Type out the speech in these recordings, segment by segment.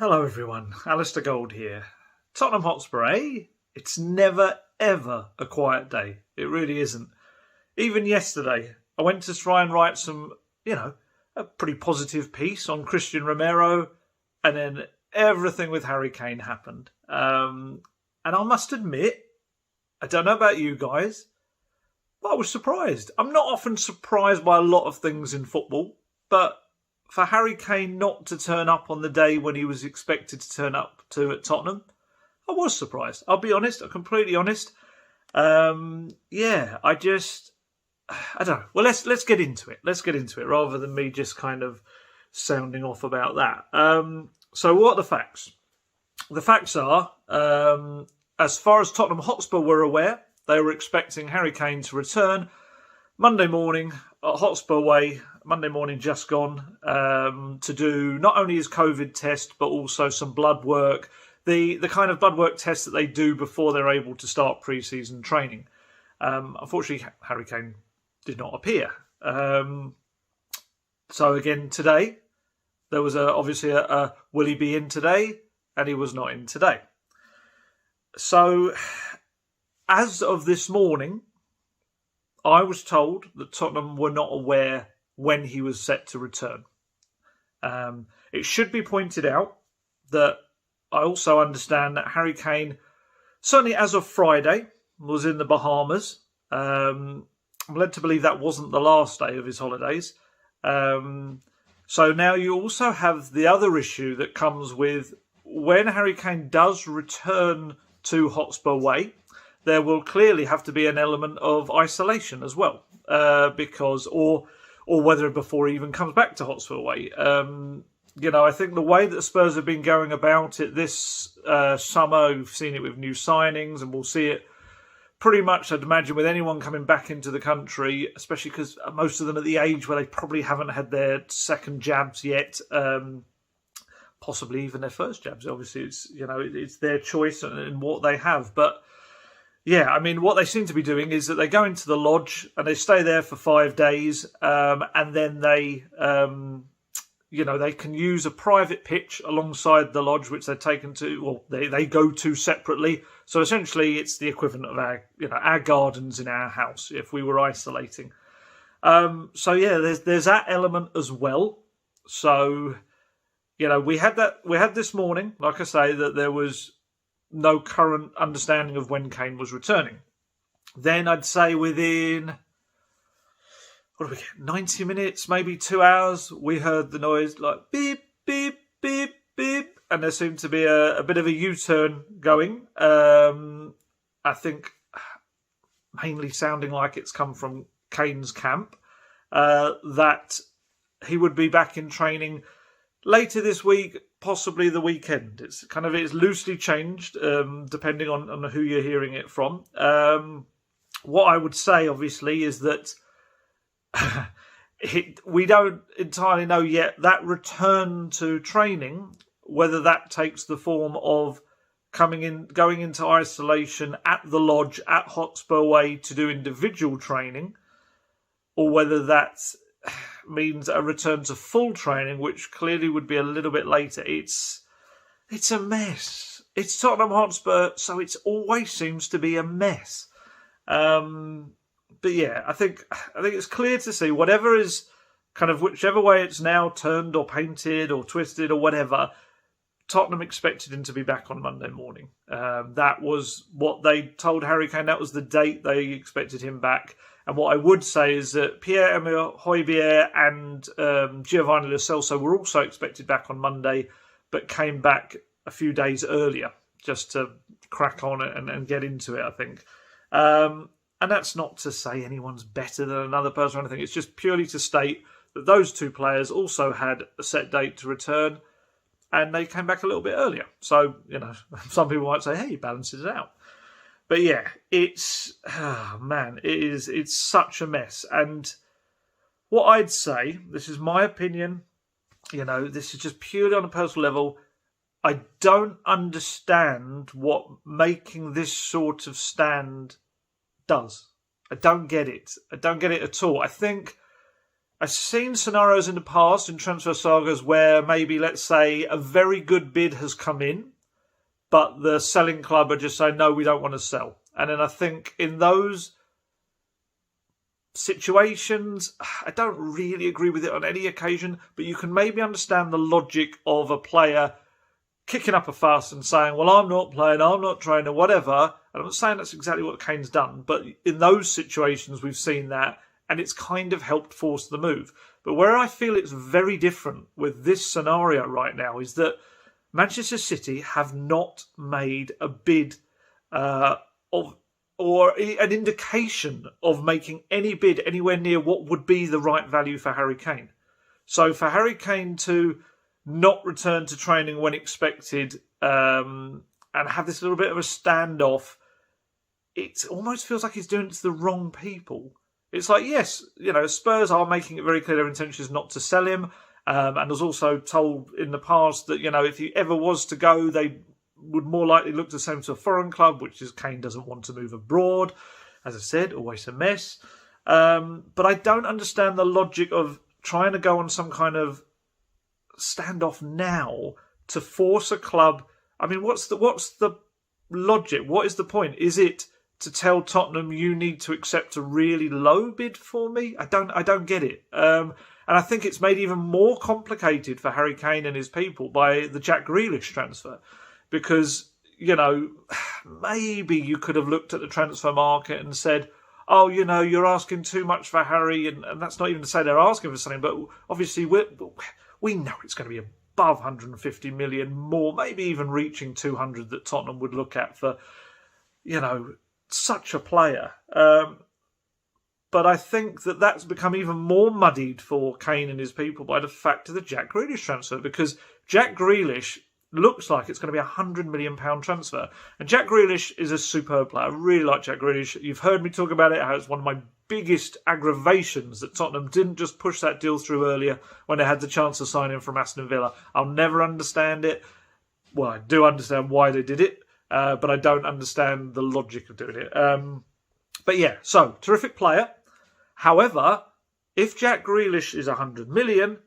Hello everyone, Alistair Gold here. Tottenham Hotspur, eh? It's never ever a quiet day. It really isn't. Even yesterday, I went to try and write some, a pretty positive piece on Christian Romero, and then everything with Harry Kane happened. And I must admit, I don't know about you guys, but I was surprised. I'm not often surprised by a lot of things in football, but for Harry Kane not to turn up on the day when he was expected to turn up to at Tottenham, I was surprised. I'll be honest. I'm completely honest. I don't know. Well, let's get into it. Let's get into it rather than me just kind of sounding off about that. So what are the facts? The facts are, as far as Tottenham Hotspur were aware, they were expecting Harry Kane to return Monday morning at Hotspur Way, Monday morning just gone, to do not only his COVID test, but also some blood work, the kind of blood work test that they do before they're able to start pre-season training. Unfortunately, Harry Kane did not appear. So again, today, there was obviously a will he be in today? And he was not in today. So, as of this morning, I was told that Tottenham were not aware when he was set to return. It should be pointed out that I also understand that Harry Kane, certainly as of Friday, was in the Bahamas. I'm led to believe that wasn't the last day of his holidays. So now you also have the other issue that comes with when Harry Kane does return to Hotspur Way, there will clearly have to be an element of isolation as well, because or whether before he even comes back to Hotspur Way. I think the way that Spurs have been going about it this summer, we've seen it with new signings, and we'll see it pretty much, I'd imagine, with anyone coming back into the country, especially because most of them are at the age where they probably haven't had their second jabs yet, possibly even their first jabs. Obviously, it's their choice and what they have, but yeah, I mean, what they seem to be doing is that they go into the lodge and they stay there for 5 days, and then they, they can use a private pitch alongside the lodge, which they're taken to, or they go to separately. So essentially, it's the equivalent of our gardens in our house if we were isolating. So yeah, there's that element as well. So we had this morning, like I say, that there was no current understanding of when Kane was returning. Then I'd say within 90 minutes, maybe 2 hours, we heard the noise like beep, beep, beep, beep, and there seemed to be a bit of a U-turn going. I think mainly sounding like it's come from Kane's camp, that he would be back in training later this week, possibly the weekend. It's loosely changed, depending on who you're hearing it from. What I would say, obviously, is that we don't entirely know yet that return to training, whether that takes the form of going into isolation at the lodge at Hotspur Way to do individual training, or whether that means a return to full training, which clearly would be a little bit later. It's a mess. It's Tottenham Hotspur, so it always seems to be a mess. But yeah, I think it's clear to see whatever is whichever way it's now turned or painted or twisted or whatever, Tottenham expected him to be back on Monday morning. That was what they told Harry Kane. That was the date they expected him back. And what I would say is that Pierre-Emile Højbjerg and Giovanni Lo Celso were also expected back on Monday, but came back a few days earlier just to crack on it and get into it, I think. And that's not to say anyone's better than another person or anything. It's just purely to state that those two players also had a set date to return, and they came back a little bit earlier. So, some people might say, hey, he balances it out. But yeah, it's such a mess. And what I'd say, this is my opinion, this is just purely on a personal level, I don't understand what making this sort of stand does. I don't get it. I don't get it at all. I think I've seen scenarios in the past in transfer sagas where maybe, let's say, a very good bid has come in, but the selling club are just saying, no, we don't want to sell. And then I think in those situations, I don't really agree with it on any occasion, but you can maybe understand the logic of a player kicking up a fuss and saying, well, I'm not playing, I'm not training, whatever. And I'm not saying that's exactly what Kane's done, but in those situations we've seen that, and it's kind of helped force the move. But where I feel it's very different with this scenario right now is that Manchester City have not made a bid or an indication of making any bid anywhere near what would be the right value for Harry Kane. So for Harry Kane to not return to training when expected and have this little bit of a standoff, it almost feels like he's doing it to the wrong people. It's like, yes, Spurs are making it very clear their intention is not to sell him. And was also told in the past that, if he ever was to go, they would more likely look to send him to a foreign club, which is Kane doesn't want to move abroad. As I said, always a mess. But I don't understand the logic of trying to go on some kind of standoff now to force a club. I mean, what's the logic? What is the point? Is it to tell Tottenham you need to accept a really low bid for me? I don't get it. And I think it's made even more complicated for Harry Kane and his people by the Jack Grealish transfer. Because, maybe you could have looked at the transfer market and said, oh, you're asking too much for Harry. And that's not even to say they're asking for something. But obviously, we know it's going to be above 150 million more, maybe even reaching 200 that Tottenham would look at for, such a player. But I think that's become even more muddied for Kane and his people by the fact of the Jack Grealish transfer, because Jack Grealish looks like it's going to be £100 million transfer. And Jack Grealish is a superb player. I really like Jack Grealish. You've heard me talk about it, how it's one of my biggest aggravations that Tottenham didn't just push that deal through earlier when they had the chance to sign him from Aston Villa. I'll never understand it. Well, I do understand why they did it, but I don't understand the logic of doing it. But yeah, so, terrific player. However, if Jack Grealish is 100 million,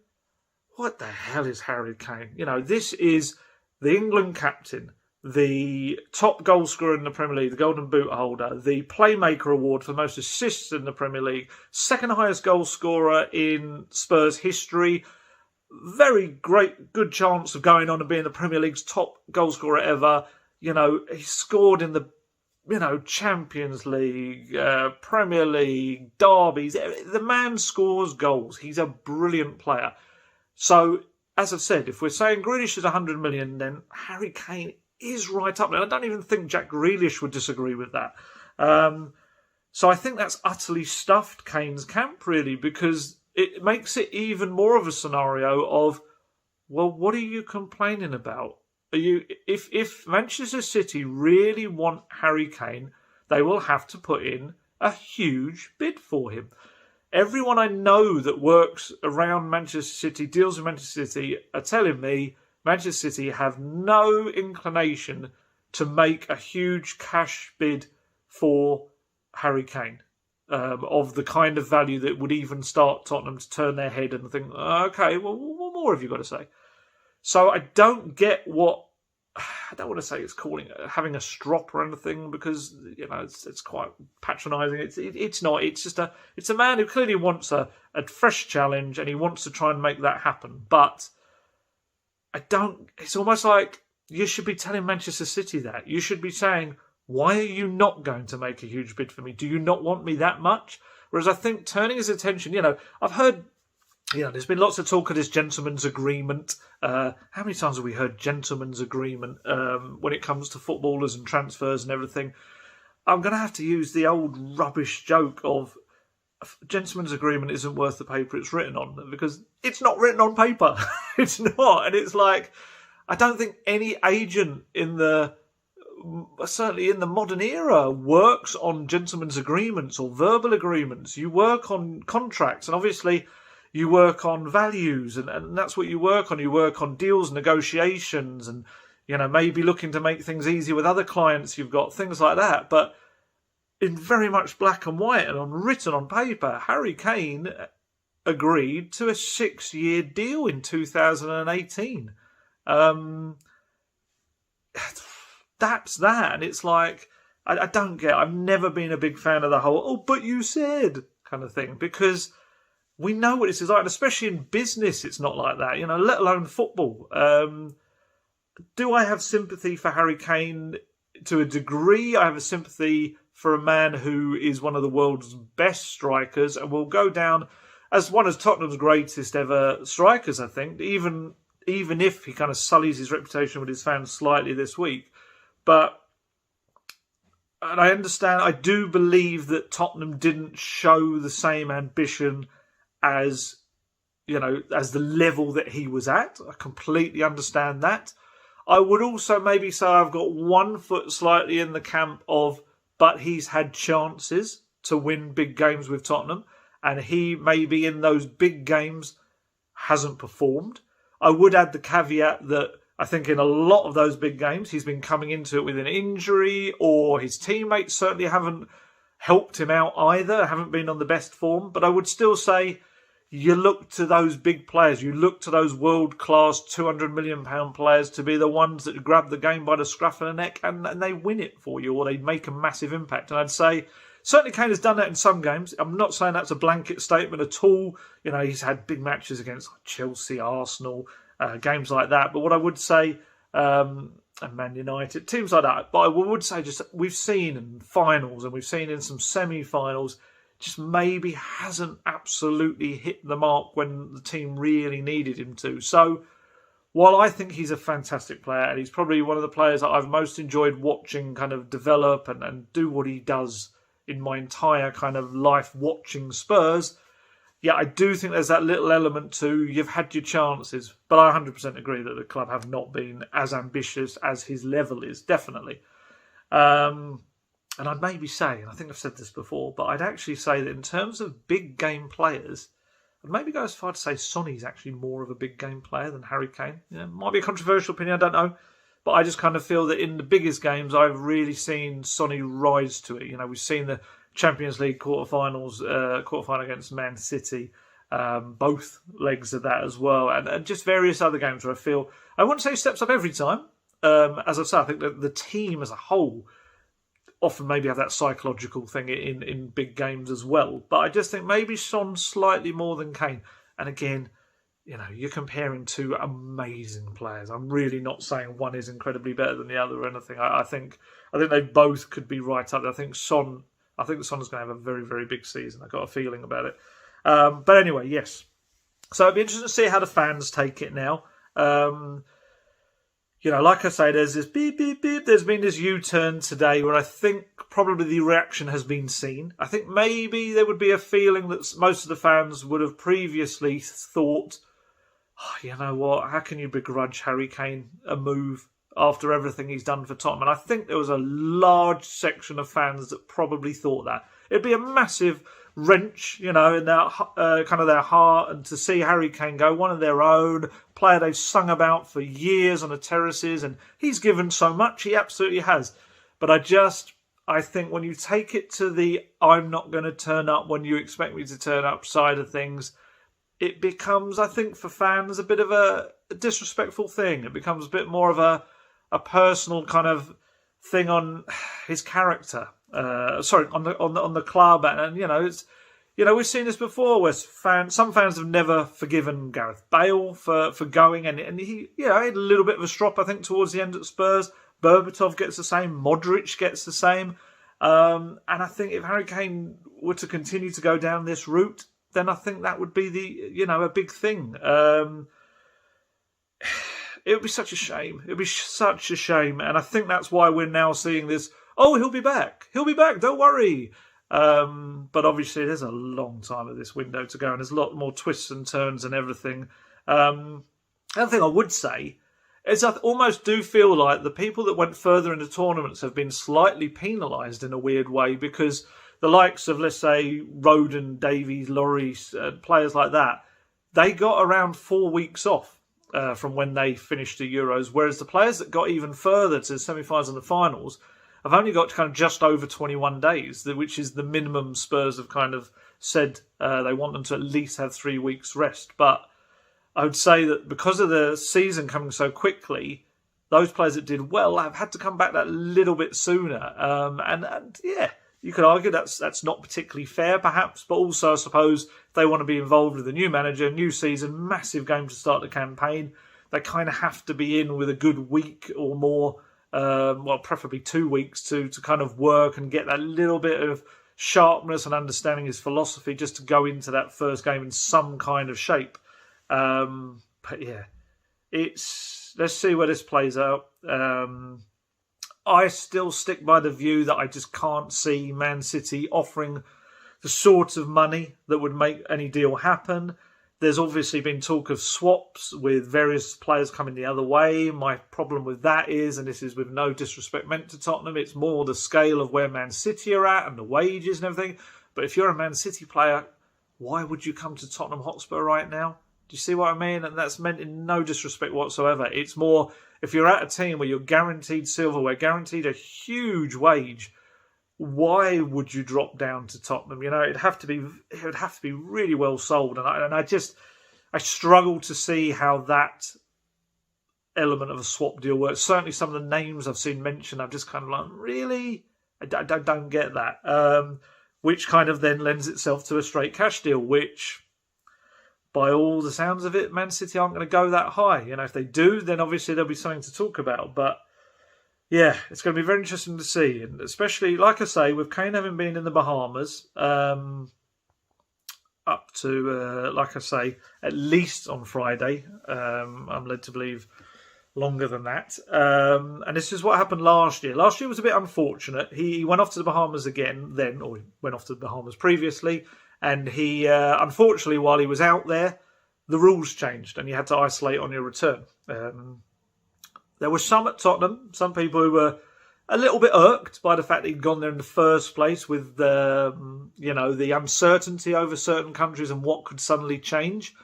what the hell is Harry Kane? This is the England captain, the top goal scorer in the Premier League, the Golden Boot holder, the Playmaker Award for most assists in the Premier League, second highest goal scorer in Spurs history, very good chance of going on and being the Premier League's top goal scorer ever. He scored in the Champions League, Premier League, derbies. The man scores goals. He's a brilliant player. So, as I've said, if we're saying Grealish is 100 million, then Harry Kane is right up there. I don't even think Jack Grealish would disagree with that. So I think that's utterly stuffed Kane's camp, really, because it makes it even more of a scenario of, well, what are you complaining about? If Manchester City really want Harry Kane, they will have to put in a huge bid for him. Everyone I know that works around Manchester City, deals with Manchester City, are telling me Manchester City have no inclination to make a huge cash bid for Harry Kane of the kind of value that would even start Tottenham to turn their head and think, okay, well, what more have you got to say? So I don't get what, I don't want to say it's having a strop or anything, because it's quite patronising. It's not. It's just it's a man who clearly wants a fresh challenge and he wants to try and make that happen. But it's almost like you should be telling Manchester City that. You should be saying, why are you not going to make a huge bid for me? Do you not want me that much? Whereas I think turning his attention, I've heard, there's been lots of talk of this gentleman's agreement. How many times have we heard gentleman's agreement when it comes to footballers and transfers and everything? I'm going to have to use the old rubbish joke of gentleman's agreement isn't worth the paper it's written on, because it's not written on paper. It's not. And it's like, I don't think any agent certainly in the modern era, works on gentleman's agreements or verbal agreements. You work on contracts, and obviously you work on values, and that's what you work on. You work on deals, negotiations, and maybe looking to make things easier with other clients you've got, things like that. But in very much black and white and written on paper, Harry Kane agreed to a 6-year deal in 2018. That's that. And it's like, I don't get, I've never been a big fan of the whole, oh, but you said kind of thing, because we know what this is like, and especially in business, it's not like that, let alone football. Do I have sympathy for Harry Kane to a degree? I have a sympathy for a man who is one of the world's best strikers and will go down as one of Tottenham's greatest ever strikers, I think, even if he kind of sullies his reputation with his fans slightly this week. And I understand, I do believe that Tottenham didn't show the same ambition as the level that he was at. I completely understand that. I would also maybe say I've got one foot slightly in the camp of, but he's had chances to win big games with Tottenham, and he maybe in those big games hasn't performed. I would add the caveat that I think in a lot of those big games, he's been coming into it with an injury, or his teammates certainly haven't helped him out either, haven't been on the best form. But I would still say you look to those big players, you look to those world-class £200 million players to be the ones that grab the game by the scruff of the neck and they win it for you, or they make a massive impact. And I'd say certainly Kane has done that in some games. I'm not saying that's a blanket statement at all. He's had big matches against Chelsea, Arsenal, games like that. But what I would say, and Man United, teams like that, but I would say just we've seen in finals and we've seen in some semi-finals, just maybe hasn't absolutely hit the mark when the team really needed him to. So while I think he's a fantastic player, and he's probably one of the players that I've most enjoyed watching kind of develop and do what he does in my entire kind of life watching Spurs, yeah, I do think there's that little element to you've had your chances, but I 100% agree that the club have not been as ambitious as his level is, definitely. And I'd maybe say, and I think I've said this before, but I'd actually say that in terms of big game players, I'd maybe go as far to say Sonny's actually more of a big game player than Harry Kane. Might be a controversial opinion, I don't know. But I just kind of feel that in the biggest games, I've really seen Sonny rise to it. We've seen the Champions League quarterfinal against Man City, both legs of that as well, and just various other games where I feel, I wouldn't say he steps up every time. As I say, I think that the team as a whole often maybe have that psychological thing in big games as well. But I just think maybe Son slightly more than Kane. And again, you're comparing two amazing players. I'm really not saying one is incredibly better than the other or anything. I think they both could be right up there. I think Son is going to have a very, very big season. I've got a feeling about it. But anyway, yes. So it'd be interesting to see how the fans take it now. Like I say, there's this beep, beep, beep. There's been this U-turn today where I think probably the reaction has been seen. I think maybe there would be a feeling that most of the fans would have previously thought, oh, you know what, how can you begrudge Harry Kane a move after everything he's done for Tottenham? And I think there was a large section of fans that probably thought that. It'd be a massive wrench, in their kind of their heart, and to see Harry Kane go, one of their own, player they've sung about for years on the terraces, and he's given so much, he absolutely has. But I think when you take it to the I'm not going to turn up when you expect me to turn up side of things, it becomes, I think, for fans a bit of a disrespectful thing. It becomes a bit more of a personal kind of thing on his character. On the club, and it's we've seen this before where some fans have never forgiven Gareth Bale for going, and he had a little bit of a strop I think towards the end at Spurs. Berbatov gets the same, Modric gets the same, and I think if Harry Kane were to continue to go down this route, then I think that would be a big thing. It would be such a shame. It would be such a shame, and I think that's why we're now seeing this. Oh, he'll be back. He'll be back. Don't worry. But obviously, there's a long time of this window to go, and there's a lot more twists and turns and everything. The other thing I would say is I almost do feel like the people that went further into tournaments have been slightly penalised in a weird way, because the likes of, let's say, Roden, Davies, Lloris, players like that, they got around 4 weeks off from when they finished the Euros, whereas the players that got even further to the semi-finals and the finals, I've only got kind of just over 21 days, which is the minimum Spurs have kind of said they want them to at least have 3 weeks rest. But I would say that because of the season coming so quickly, those players that did well have had to come back that little bit sooner. And yeah, you could argue that's not particularly fair, perhaps, but also I suppose if they want to be involved with a new manager, new season, massive game to start the campaign, they kind of have to be in with a good week or more, well, preferably 2 weeks to kind of work and get that little bit of sharpness and understanding his philosophy just to go into that first game in some kind of shape. But yeah, let's see where this plays out. I still stick by the view that I just can't see Man City offering the sort of money that would make any deal happen. There's obviously been talk of swaps with various players coming the other way. My problem with that is, and this is with no disrespect meant to Tottenham, it's more the scale of where Man City are at and the wages and everything. But if you're a Man City player, why would you come to Tottenham Hotspur right now? Do you see what I mean? And that's meant in no disrespect whatsoever. It's more, if you're at a team where you're guaranteed silverware, guaranteed a huge wage, why would you drop down to Tottenham? You know, it would have to be really well sold. And I struggle to see how that element of a swap deal works. Certainly some of the names I've seen mentioned, I'm just kind of like, really? I don't get that. Which kind of then lends itself to a straight cash deal, which, by all the sounds of it, Man City aren't going to go that high. You know, if they do, then obviously there'll be something to talk about. But yeah, it's going to be very interesting to see. And especially, like I say, with Kane having been in the Bahamas up to, like I say, at least on Friday. I'm led to believe longer than that. And this is what happened last year. Last year was a bit unfortunate. He went off to the Bahamas again then, or he went off to the Bahamas previously. And he, unfortunately, while he was out there, the rules changed and you had to isolate on your return. There were some at Tottenham, some people who were a little bit irked by the fact that he'd gone there in the first place with the uncertainty over certain countries and what could suddenly change.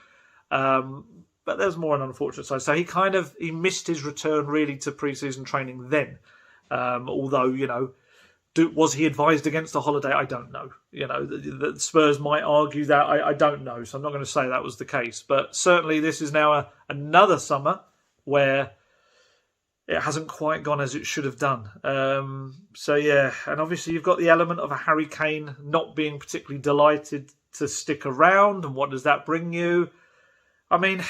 But there's more an unfortunate side. So he missed his return really to pre-season training then. Although, was he advised against a holiday? I don't know. The Spurs might argue that. I don't know. So I'm not going to say that was the case. But certainly this is now another summer where it hasn't quite gone as it should have done. So yeah, and obviously you've got the element of a Harry Kane not being particularly delighted to stick around. And what does that bring you? I mean,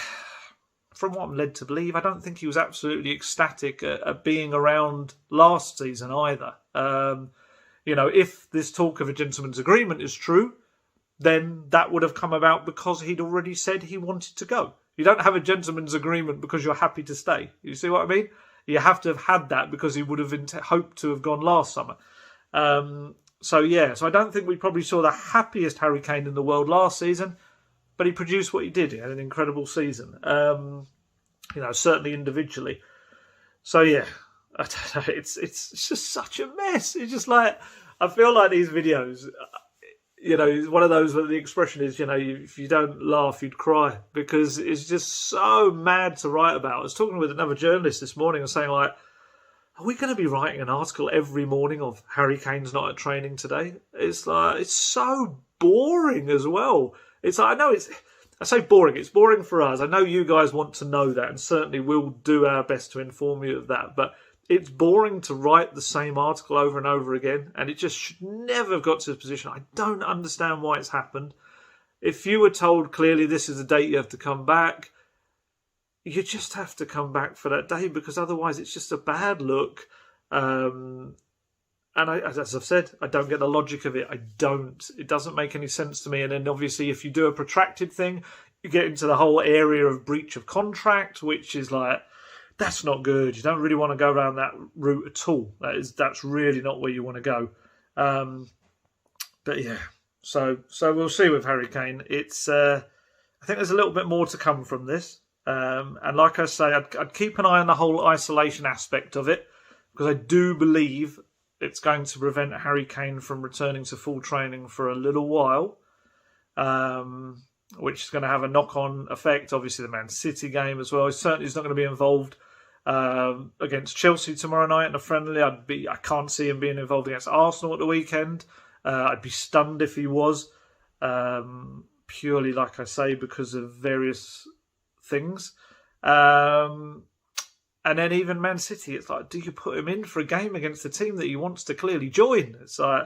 from what I'm led to believe, I don't think he was absolutely ecstatic at being around last season either. If this talk of a gentleman's agreement is true, then that would have come about because he'd already said he wanted to go. You don't have a gentleman's agreement because you're happy to stay. You see what I mean? You have to have had that because he would have hoped to have gone last summer. So I don't think we probably saw the happiest Harry Kane in the world last season, but he produced what he did. He had an incredible season, certainly individually. So yeah, I don't know, it's just such a mess. It's just like, I feel like these videos, one of those where the expression is, if you don't laugh, you'd cry, because it's just so mad to write about. I was talking with another journalist this morning and saying, like, are we going to be writing an article every morning of Harry Kane's not at training today? It's like, it's so boring as well. It's like, I say boring. It's boring for us. I know you guys want to know that, and certainly we'll do our best to inform you of that. But it's boring to write the same article over and over again, and it just should never have got to this position. I don't understand why it's happened. If you were told clearly this is the date you have to come back, you just have to come back for that day, because otherwise it's just a bad look. And as I've said, I don't get the logic of it. It doesn't make any sense to me. And then obviously if you do a protracted thing, you get into the whole area of breach of contract, which is like, that's not good. You don't really want to go around that route at all. That's really not where you want to go. But yeah, so we'll see with Harry Kane. It's I think there's a little bit more to come from this. And like I say, I'd keep an eye on the whole isolation aspect of it, because I do believe it's going to prevent Harry Kane from returning to full training for a little while, which is going to have a knock-on effect. Obviously, the Man City game as well. He certainly is not going to be involved against Chelsea tomorrow night in a friendly. I can't see him being involved against Arsenal at the weekend. I'd be stunned if he was. purely, like I say, because of various things. And then even Man City, it's like, do you put him in for a game against a team that he wants to clearly join? It's like,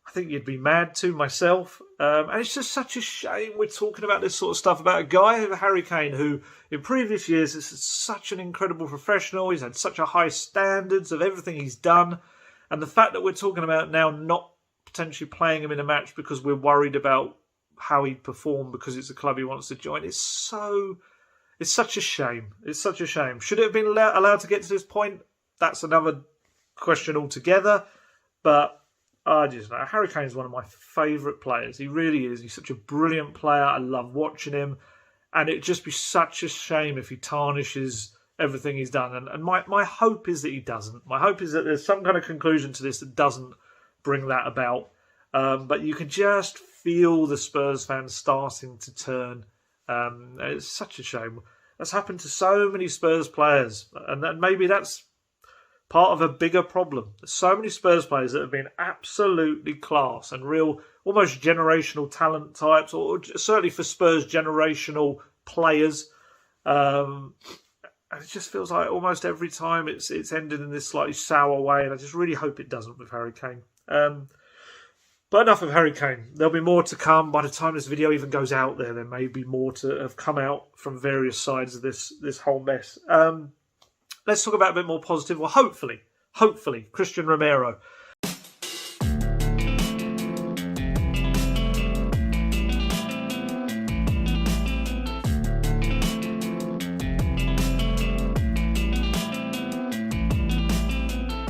I think you'd be mad to myself. And it's just such a shame we're talking about this sort of stuff about a guy, Harry Kane, who in previous years is such an incredible professional. He's had such a high standards of everything he's done. And the fact that we're talking about now not potentially playing him in a match because we're worried about how he'd perform because it's a club he wants to join, it's such a shame. It's such a shame. Should it have been allowed to get to this point? That's another question altogether. But I just know Harry Kane is one of my favourite players. He really is. He's such a brilliant player. I love watching him. And it'd just be such a shame if he tarnishes everything he's done. And my hope is that he doesn't. My hope is that there's some kind of conclusion to this that doesn't bring that about. But you can just feel the Spurs fans starting to turn. It's such a shame. That's happened to so many Spurs players. And maybe that's part of a bigger problem. There's so many Spurs players that have been absolutely class and real, almost generational talent types, or certainly for Spurs, generational players. And it just feels like almost every time it's ended in this slightly sour way, and I just really hope it doesn't with Harry Kane. But enough of Harry Kane. There'll be more to come. By the time this video even goes out there may be more to have come out from various sides of this whole mess. Let's talk about a bit more positive. Well, hopefully, Christian Romero.